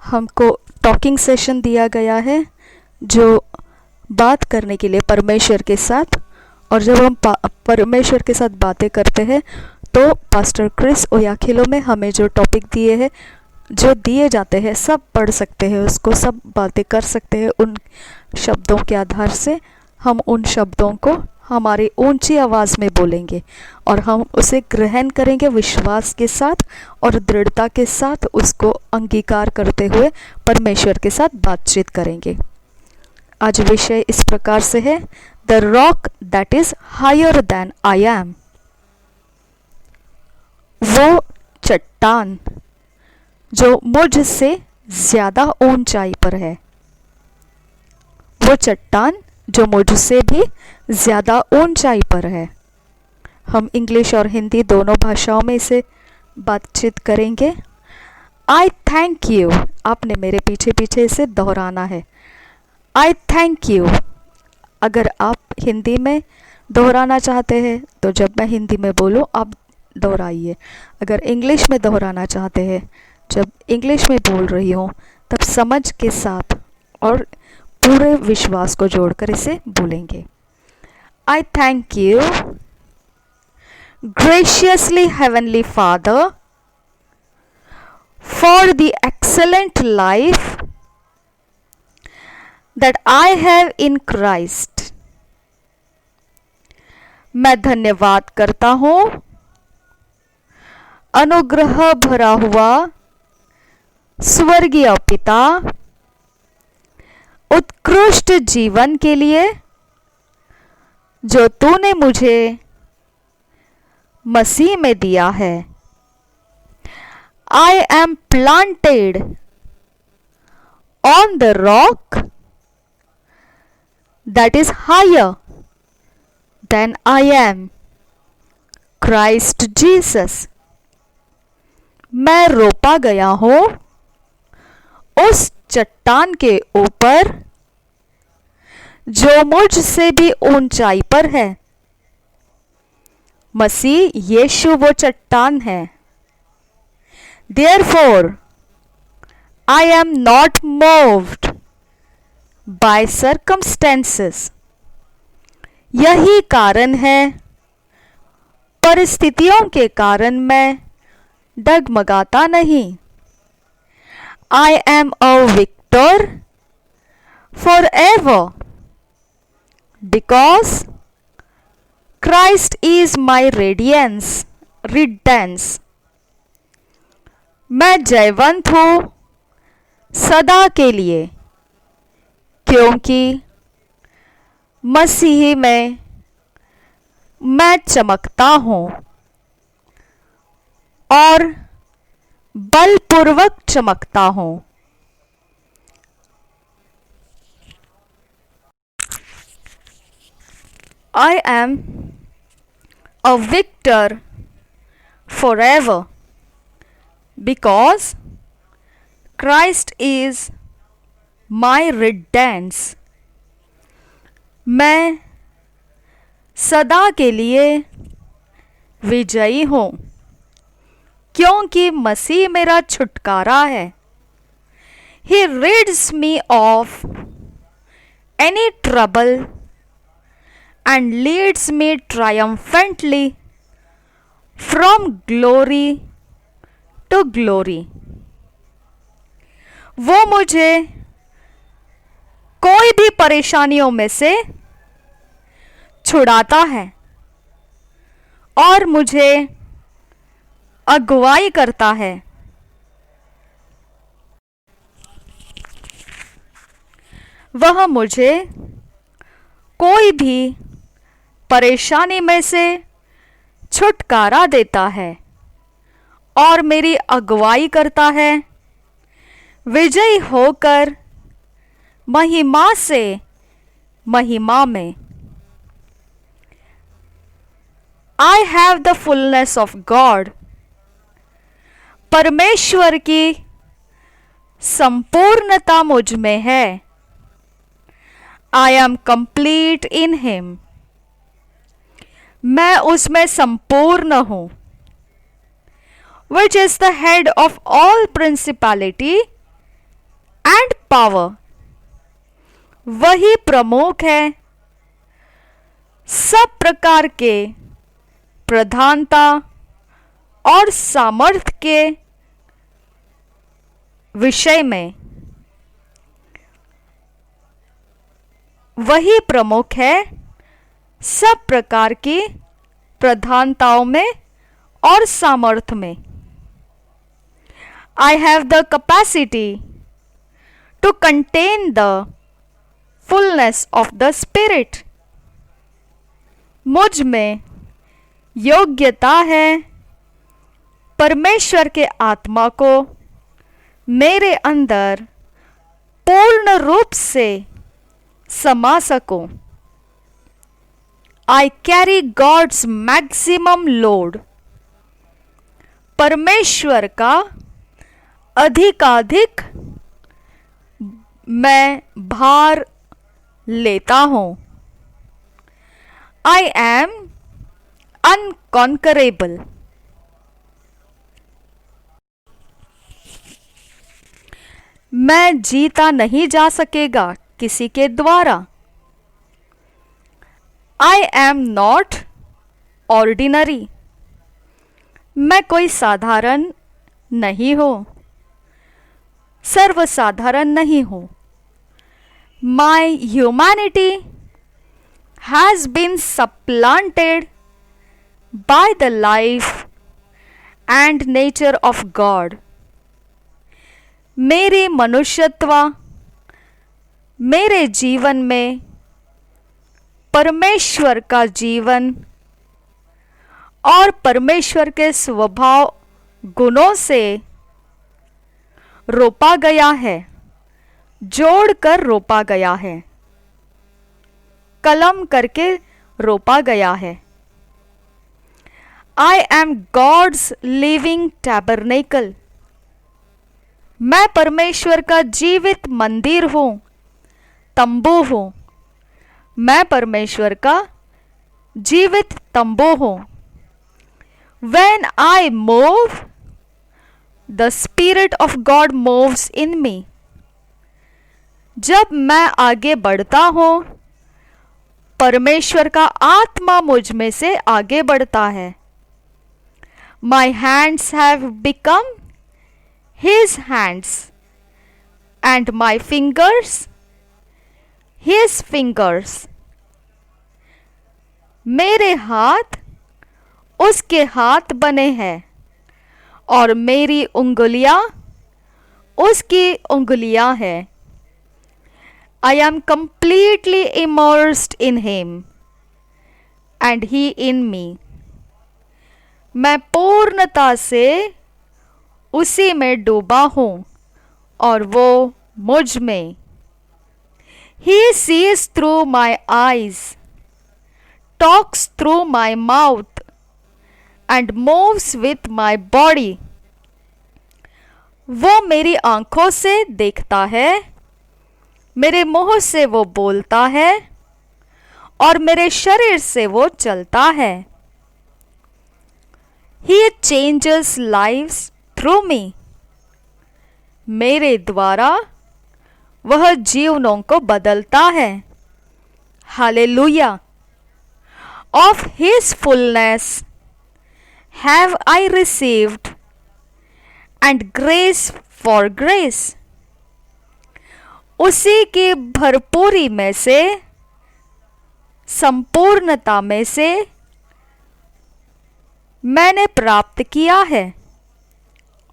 हमको talking session दिया गया है जो बात करने के लिए परमेश्वर के साथ, और जब हम परमेश्वर के साथ बातें करते हैं तो पास्टर क्रिस ओयाखिलो में हमें जो टॉपिक दिए हैं, जो दिए जाते हैं, सब पढ़ सकते हैं, उसको सब बातें कर सकते हैं। उन शब्दों के आधार से हम उन शब्दों को हमारी ऊंची आवाज़ में बोलेंगे और हम उसे ग्रहण करेंगे विश्वास के साथ और दृढ़ता के साथ, उसको अंगीकार करते हुए परमेश्वर के साथ बातचीत करेंगे। आज विषय इस प्रकार से है, the rock that is higher than I am. वो चट्टान जो मुझसे ज्यादा ऊंचाई पर है, वो चट्टान जो मुझसे भी ज्यादा ऊंचाई पर है। हम इंग्लिश और हिंदी दोनों भाषाओं में इसे बातचीत करेंगे। आई थैंक यू, आपने मेरे पीछे पीछे इसे दोहराना है। आई थैंक यू। अगर आप हिंदी में दोहराना चाहते हैं तो जब मैं हिंदी में बोलूं आप दोहराइए। अगर इंग्लिश में दोहराना चाहते हैं, जब इंग्लिश में बोल रही हूँ तब समझ के साथ और पूरे विश्वास को जोड़कर इसे बोलेंगे। आई thank you graciously heavenly Father for the excellent life that I have in Christ। मैं धन्यवाद करता हूँ अनुग्रह भरा हुआ स्वर्गीय पिता उत्कृष्ट जीवन के लिए जो तूने मुझे मसीह में दिया है। I am planted on the rock that is higher than I am, Christ Jesus. मैं रोपा गया हूं उस चट्टान के ऊपर जो मुझसे भी ऊंचाई पर है। मसीह यीशु वो चट्टान है। Therefore, I am not moved by circumstances। यही कारण है, परिस्थितियों के कारण मैं डगमगाता नहीं। I am a victor forever because Christ is my radiance। मैं जयवंत हूँ सदा के लिए क्योंकि मसीह में मैं चमकता हूँ और बलपूर्वक चमकता हूँ। I am a victor forever because Christ is my redeemer। मैं सदा के लिए विजयी हूँ क्योंकि मसीह मेरा छुटकारा है। He rids me of any trouble and leads me triumphantly from glory to glory। वो मुझे कोई भी परेशानियों में से छुड़ाता है और मुझे अगुवाई करता है। वह मुझे कोई भी परेशानी में से छुटकारा देता है और मेरी अगुवाई करता है, विजयी होकर महिमा से महिमा में। I have the fullness of God। परमेश्वर की संपूर्णता मुझ में है। I am complete in him। मैं उसमें संपूर्ण हूँ। Which is the head of all principality and power, वही प्रमुख है सब प्रकार के प्रधानता और सामर्थ्य के विषय में। वही प्रमुख है सब प्रकार की प्रधानताओं में और सामर्थ्य में। I have the capacity to contain the fullness of the Spirit. मुझ में योग्यता है परमेश्वर के आत्मा को मेरे अंदर पूर्ण रूप से समा सकूं। I carry God's maximum load. परमेश्वर का अधिकाधिक मैं भार लेता हूं। I am unconquerable. मैं जीता नहीं जा सकेगा किसी के द्वारा। I am not ordinary. मैं कोई साधारण नहीं हूं, सर्वसाधारण नहीं हूं। My humanity has been supplanted by the life and nature of God. मेरी मनुष्यत्व मेरे जीवन में परमेश्वर का जीवन और परमेश्वर के स्वभाव गुणों से रोपा गया है, जोड़कर रोपा गया है, कलम करके रोपा गया है। I am God's living tabernacle. मैं परमेश्वर का जीवित मंदिर हूं, तंबू हूं। मैं परमेश्वर का जीवित तंबू हूं। When I move, the Spirit of God moves in me. जब मैं आगे बढ़ता हूं, परमेश्वर का आत्मा मुझ में से आगे बढ़ता है। My hands have become His hands, and my fingers His fingers. मेरे हाथ उसके हाथ बने हैं और मेरी उंगलियां उसकी उंगलियां हैं। I am completely immersed in Him and He in me. मैं पूर्णता से उसी में डूबा हूं और वो मुझ में। He sees through my eyes, talks through my mouth, and moves with my body. वो मेरी आंखों से देखता है, मेरे मुंह से वो बोलता है और मेरे शरीर से वो चलता है। He changes lives through me. मेरे द्वारा वह जीवनों को बदलता है। Hallelujah. Of His fullness have I received, and grace for grace. उसी की भरपूरी में से, संपूर्णता में से मैंने प्राप्त किया है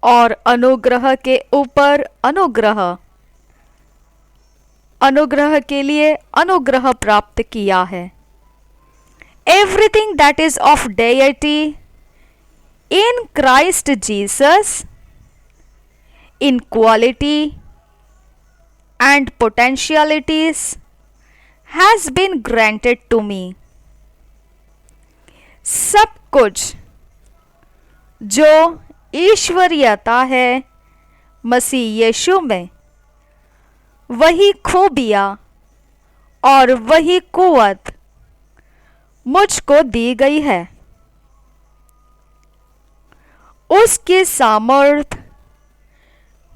और अनुग्रह के ऊपर अनुग्रह, अनुग्रह के लिए अनुग्रह प्राप्त किया है। Everything that is of deity in Christ Jesus, in quality and potentialities, has been granted to me. सब कुछ जो ईश्वरीयता है मसीह यीशु में, वही खूबियाँ और वही कुव्वत मुझको दी गई है। उसकी सामर्थ,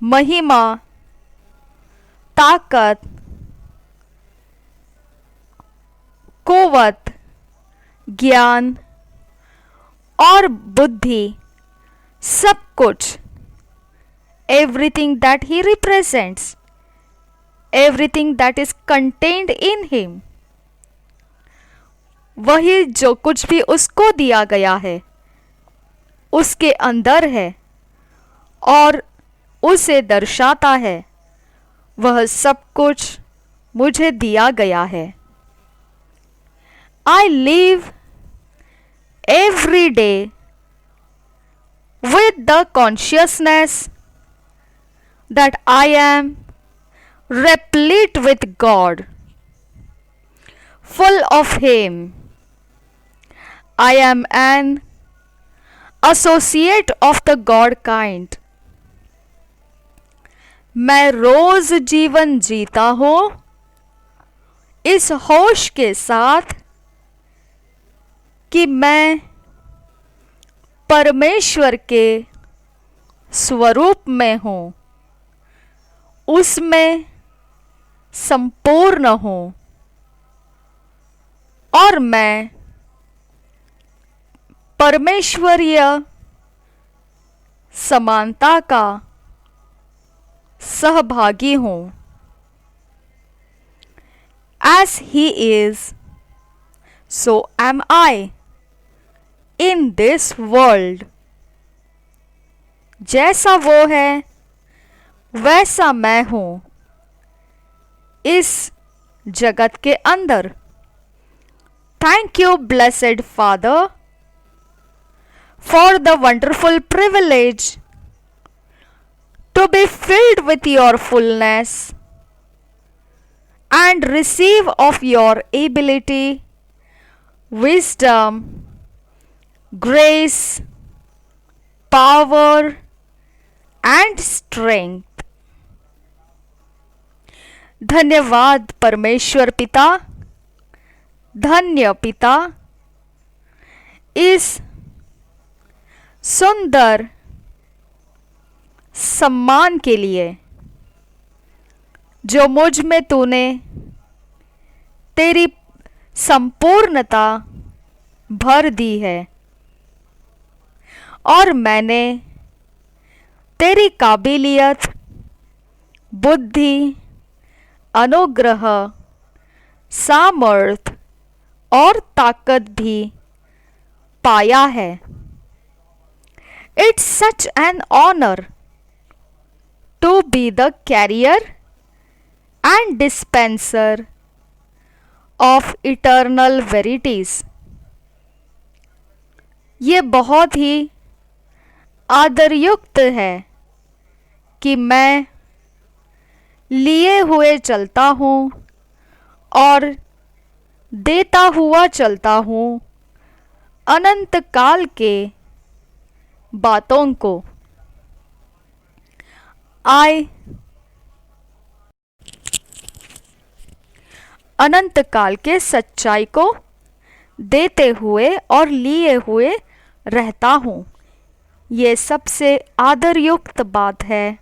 महिमा, ताकत, कुव्वत, ज्ञान और बुद्धि, सब कुछ, everything that he represents, everything that is contained in him, वही जो कुछ भी उसको दिया गया है उसके अंदर है और उसे दर्शाता है, वह सब कुछ मुझे दिया गया है। I live every day with the consciousness that I am replete with God, full of Him. I am an associate of the God kind. मैं रोज जीवन जीता हूँ इस होश के साथ कि मैं परमेश्वर के स्वरूप में हूँ, उसमें संपूर्ण हूँ और मैं परमेश्वरीय समानता का सहभागी हूँ। As he is, so am I in this world. जैसा वो है वैसा मैं हूँ इस जगत के अंदर। Thank you, blessed Father, for the wonderful privilege to be filled with your fullness and receive of your ability, wisdom, grace, power and strength. धन्यवाद परमेश्वर पिता, धन्य पिता, इस सुंदर सम्मान के लिए जो मुझ में तूने तेरी संपूर्णता भर दी है और मैंने तेरी काबिलियत, बुद्धि, अनुग्रह, सामर्थ और ताकत भी पाया है। It's such an honor to be the carrier and dispenser of eternal verities. ये बहुत ही आदरयुक्त है कि मैं लिए हुए चलता हूँ और देता हुआ चलता हूँ अनंत काल के बातों को। अनंत काल के सच्चाई को देते हुए और लिए हुए रहता हूँ। ये सबसे आदरयुक्त बात है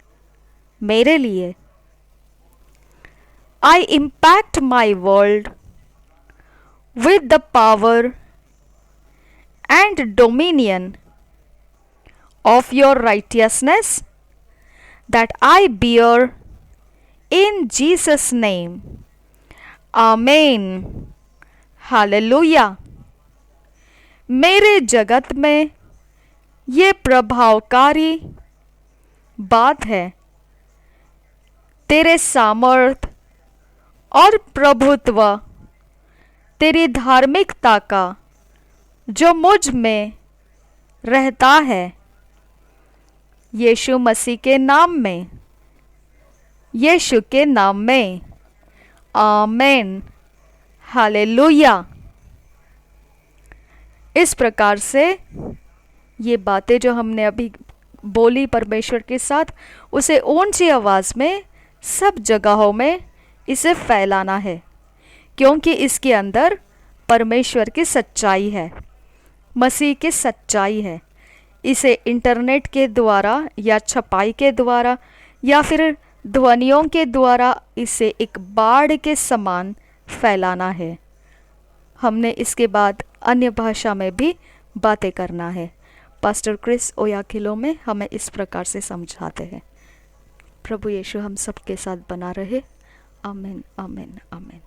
मेरे लिए। I impact my world with the power and dominion of your righteousness that I bear in Jesus' name. Amen. Hallelujah. मेरे जगत में ये प्रभावकारी बात है तेरे सामर्थ और प्रभुत्व, तेरी धार्मिकता का जो मुझ में रहता है, यीशु मसीह के नाम में, यीशु के नाम में। आमेन। हालेलुया। इस प्रकार से ये बातें जो हमने अभी बोली परमेश्वर के साथ, उसे ऊंची आवाज़ में सब जगहों में इसे फैलाना है, क्योंकि इसके अंदर परमेश्वर की सच्चाई है, मसीह की सच्चाई है। इसे इंटरनेट के द्वारा या छपाई के द्वारा या फिर ध्वनियों के द्वारा इसे एक बाढ़ के समान फैलाना है। हमने इसके बाद अन्य भाषा में भी बातें करना है। पास्टर क्रिस ओयाखिलो में हमें इस प्रकार से समझाते हैं। प्रभु यीशु हम सबके साथ बना रहे। आमीन, आमीन, आमीन।